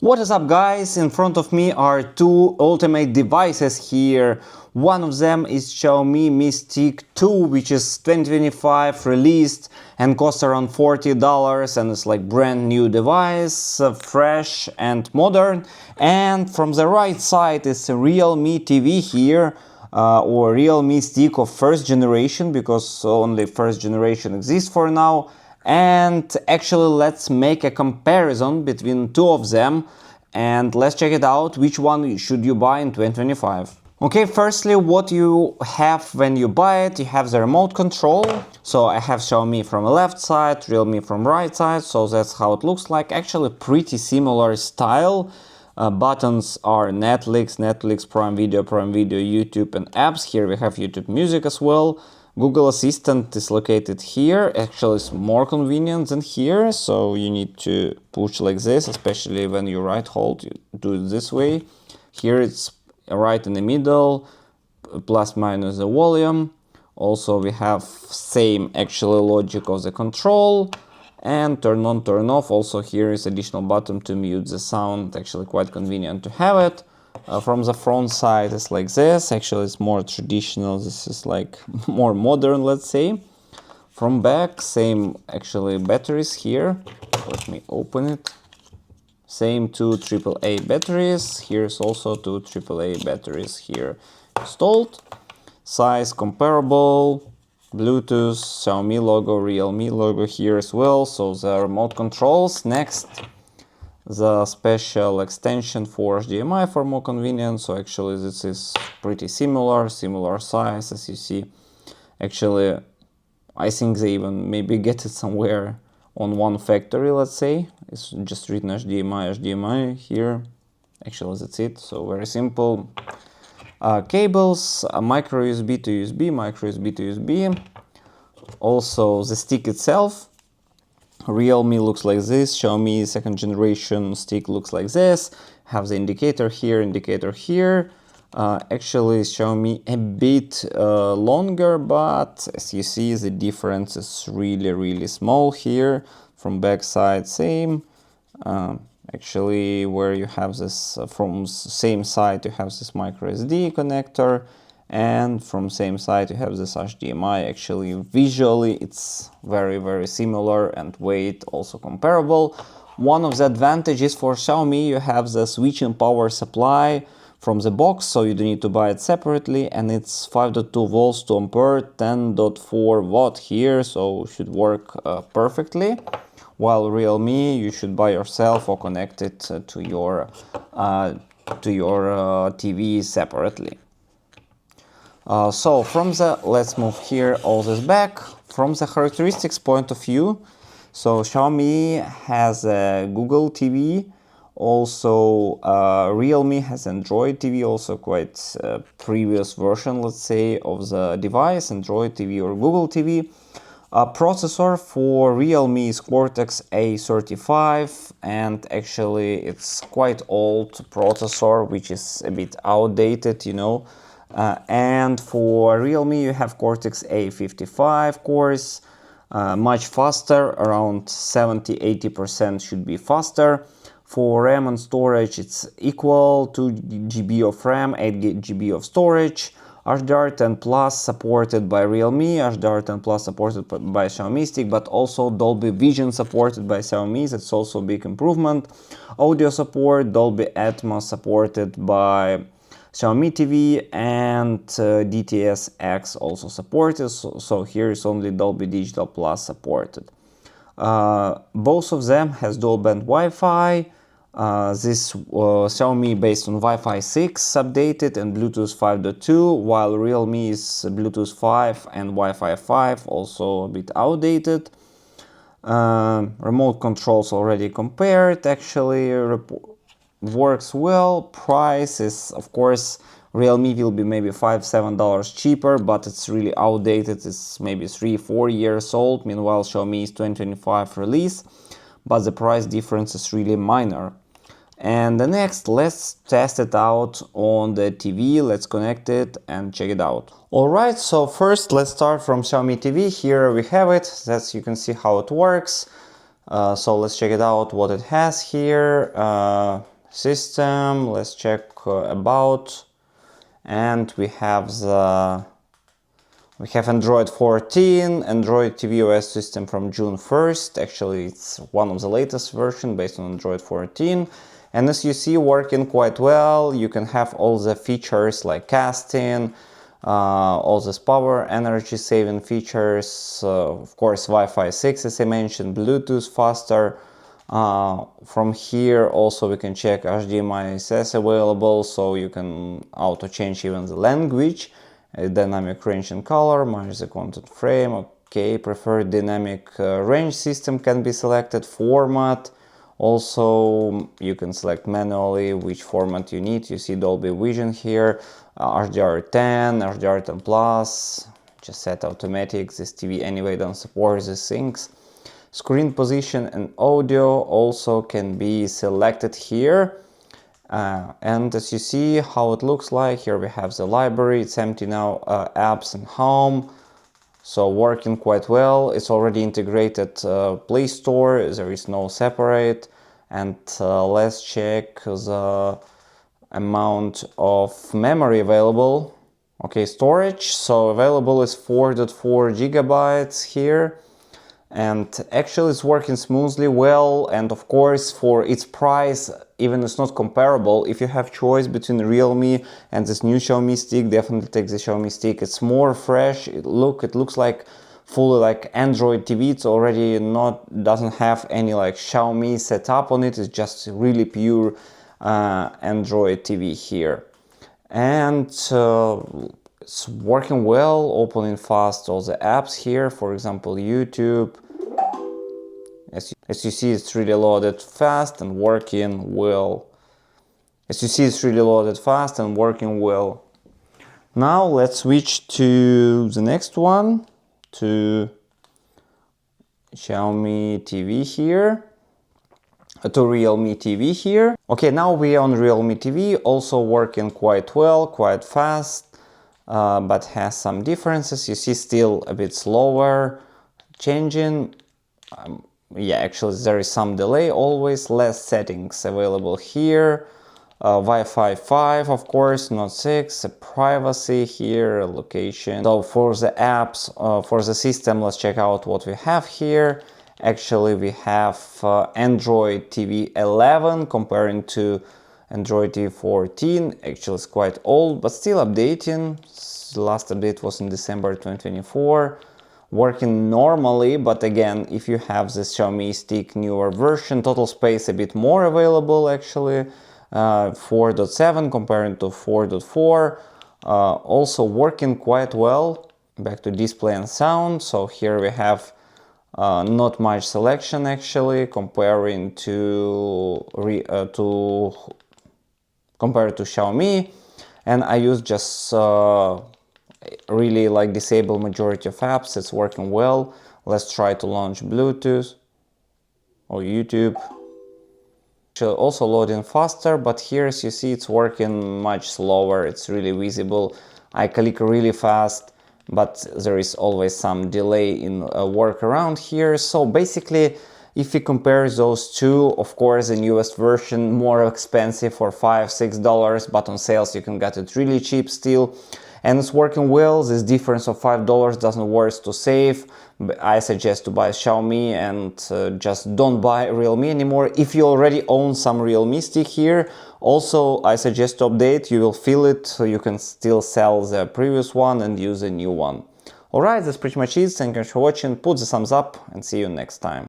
What is up, guys? In front of me are two ultimate devices here. One of them is Xiaomi Mi Stick 2, which is 2025 released and costs around $40, and it's like brand new device, fresh and modern. And from the right side is a Realme TV here, or Realme Stick of first generation, because only first generation exists for now. And actually, let's make a comparison between two of them and let's check it out, which one should you buy in 2025. Okay, firstly, what you have when you buy it, you have the remote control. So I have Xiaomi from the left side, Realme from right side, so that's how it looks like. Actually pretty similar style. Buttons are Netflix, Prime Video, YouTube and apps. Here we have YouTube Music as well. Google Assistant is located here. Actually, it's more convenient than here, so you need to push like this, especially when you right hold, you do it this way. Here it's right in the middle, plus minus the volume. Also, we have same actually logic of the control, and turn on, turn off. Also, here is additional button to mute the sound. Actually, quite convenient to have it. From the front side, it's like this. Actually, it's more traditional. This is like more modern, let's say. From back, same actually batteries here. Let me open it. Same two AAA batteries. Here's also two AAA batteries here installed. Size comparable. Bluetooth, Xiaomi logo, Realme logo here as well. So the remote controls. Next, the special extension for HDMI for more convenience. So actually this is pretty similar size, as you see. Actually, I think they even maybe get it somewhere on one factory, let's say. It's just written HDMI here. Actually, that's it. So very simple. Cables, micro USB to USB. Also the stick itself. Realme looks like this, Xiaomi second generation stick looks like this. Have the indicator here. Actually, Xiaomi a bit longer, but as you see, the difference is really small here. From back side, same. Actually, where you have this from same side, you have this micro SD connector. And from same side you have this HDMI. Actually, visually it's very similar, and weight also comparable. One of the advantages for Xiaomi, you have the switching power supply from the box, so you don't need to buy it separately, and it's 5.2 volts to ampere, 10.4 watt here, so should work perfectly. While Realme, you should buy yourself or connect it to your TV separately. So from the, let's move here all this back. From the characteristics point of view, so Xiaomi has a Google TV, also Realme has Android TV, also quite previous version, let's say, of the device, Android TV or Google TV. Processor for Realme is Cortex A35, and actually it's quite old processor, which is a bit outdated, you know. And for Realme you have Cortex A55 cores, much faster, around 70-80% should be faster. For RAM and storage it's equal, 2 GB of RAM, 8 GB of storage. HDR10 Plus supported by Realme, HDR10 Plus supported by Xiaomi Stick, but also Dolby Vision supported by Xiaomi, that's also a big improvement. Audio support, Dolby Atmos supported by Xiaomi TV, and DTS-X also supported, so here is only Dolby Digital Plus supported. Both of them has dual band Wi-Fi. This Xiaomi based on Wi-Fi 6 updated and Bluetooth 5.2, while Realme is Bluetooth 5 and Wi-Fi 5, also a bit outdated. Remote controls already compared, actually works well. Price is, of course, Realme will be maybe $5-7 cheaper, but it's really outdated. It's maybe 3-4 years old. Meanwhile, Xiaomi is 2025 release, but the price difference is really minor. And the next, let's test it out on the TV. Let's connect it and check it out. Alright, so first let's start from Xiaomi TV. Here we have it. That's, you can see how it works. So let's check it out what it has here. System, let's check about, and we have Android 14, Android tvOS system from June 1st. Actually, it's one of the latest version based on Android 14. And as you see, working quite well. You can have all the features like casting, all this power, energy saving features, of course Wi-Fi 6 as I mentioned, Bluetooth faster. From here also we can check HDMI SS available, so you can auto change even the language, dynamic range and color, manage the content frame. Okay, preferred dynamic range system can be selected, format. Also, you can select manually which format you need. You see Dolby Vision here, HDR10, HDR10 Plus, just set automatic. This TV anyway don't support these things. Screen position and audio also can be selected here. And as you see how it looks like, here we have the library. It's empty now, apps and home. So working quite well. It's already integrated Play Store, there is no separate. And let's check the amount of memory available. Okay, storage, so available is 4.4 gigabytes here. And actually it's working smoothly well, and of course for its price, even it's not comparable. If you have choice between Realme and this new Xiaomi Stick, definitely take the Xiaomi Stick. It's more fresh. It looks like fully like Android TV. It's already doesn't have any like Xiaomi setup on it. It's just really pure Android TV here. And it's working well, opening fast all the apps here, for example YouTube. As you see, it's really loaded fast and working well. Now let's switch to the next one, to Xiaomi TV here, to Realme TV here. Okay, now we are on Realme TV, also working quite well, quite fast, but has some differences. You see still a bit slower changing. Yeah, actually there is some delay, always less settings available here. Wi-Fi 5, of course, not 6, privacy here, location. So for the apps, for the system, let's check out what we have here. Actually, we have Android TV 11 comparing to Android TV 14. Actually, it's quite old, but still updating. The last update was in December 2024. Working normally, but again, if you have this Xiaomi Stick newer version, total space a bit more available actually, 4.7 comparing to 4.4, also working quite well. Back to display and sound, so here we have not much selection actually comparing to Xiaomi, and I use just really like disable majority of apps. It's working well. Let's try to launch Bluetooth or YouTube. Also loading faster, but here as you see it's working much slower. It's really visible. I click really fast, but there is always some delay in work around here. So basically, if we compare those two, of course the newest version more expensive for $5-6, but on sales you can get it really cheap still. And it's working well. This difference of $5 doesn't worth to save. I suggest to buy Xiaomi and just don't buy Realme anymore. If you already own some Realme Stick here, also I suggest to update. You will feel it, so you can still sell the previous one and use a new one. Alright, that's pretty much it. Thank you for watching. Put the thumbs up and see you next time.